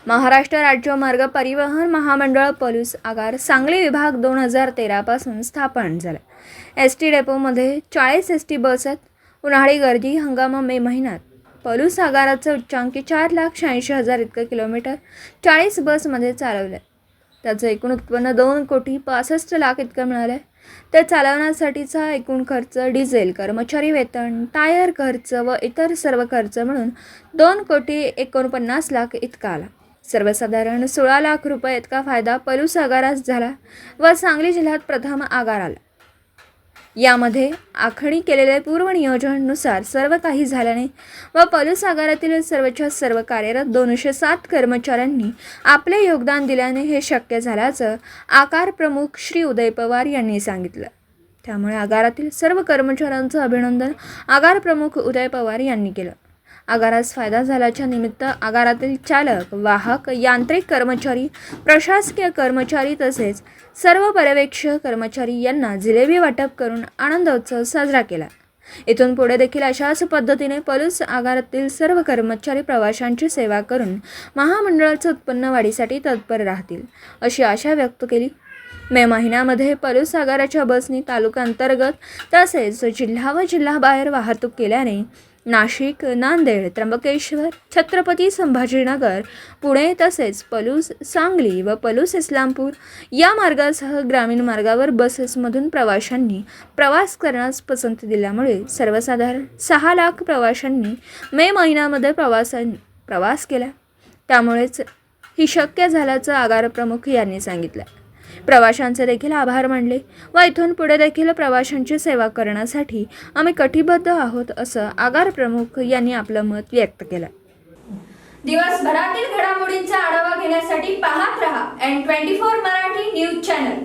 महाराष्ट्र राज्य मार्ग परिवहन महामंडळ पलूस आगार सांगली विभाग 2013 पासून स्थापन झाला। एसटी डेपोमध्ये 40 एसटी बस आहेत। उन्हाळी गर्दी हंगाम मे महिन्यात पलूस आगाराचं उच्चांकी 4,86,000 इतकं किलोमीटर 40 बसमध्ये चालवलं। त्याचं एकूण उत्पन्न 2,65,00,000 इतकं मिळालं। ते चालवण्यासाठीचा एकूण खर्च डिझेल, कर्मचारी वेतन, टायर खर्च व इतर सर्व खर्च मिळून 2,49,00,000 इतका आला। सर्वसाधारण 16 लाख रुपये इतका फायदा पलूस आगारास झाला व सांगली जिल्ह्यात प्रथम आगार आला। यामध्ये आखणी केलेल्या पूर्व नियोजनानुसार सर्व काही झाल्याने व पलूस आगारातील सर्वच्या सर्व कार्यरत 207 कर्मचाऱ्यांनी आपले योगदान दिल्याने हे शक्य झाल्याचं आगार प्रमुख श्री उदय पवार यांनी सांगितलं। त्यामुळे आगारातील सर्व कर्मचाऱ्यांचं अभिनंदन आगार प्रमुख उदय पवार यांनी केलं। आगारास फायदा झाल्याच्या निमित्त आगारातील चालक, वाहक, यांत्रिक कर्मचारी, प्रशासकीय कर्मचारी तसेच सर्व पर्यवेक्षक कर्मचारी यांना जिलेबी वाटप करून आनंदोत्सव साजरा केला। इथून पुढे देखील अशाच पद्धतीने पलूस आगारातील सर्व कर्मचारी प्रवाशांची सेवा करून महामंडळाचं उत्पन्न वाढीसाठी तत्पर राहतील अशी आशा व्यक्त केली। मे महिन्यामध्ये पलूस आगाराच्या बसनी तालुका अंतर्गत तसेच जिल्हा व जिल्हाबाहेर वाहतूक केल्याने नाशिक, नांदेड, त्र्यंबकेश्वर, छत्रपती संभाजीनगर, पुणे तसेच पलूस, सांगली व पलूस इस्लामपूर या मार्गासह ग्रामीण मार्गावर बसेसमधून प्रवाशांनी प्रवास करण्यास पसंती दिल्यामुळे सर्वसाधारण 6 लाख प्रवाशांनी मे महिन्यामध्ये प्रवास केला। त्यामुळेच ही शक्य झाल्याचं आगार प्रमुख यांनी सांगितलं। प्रवाशांचे देखील आभार मानले व इथून पुढे देखील प्रवाशांची सेवा करण्यासाठी आम्ही कटिबद्ध आहोत असं आगार प्रमुख यांनी आपलं मत व्यक्त केलं। दिवसभरातील घडामोडींचा आढावा घेण्यासाठी पाहत रहा N24 मराठी न्यूज चॅनल।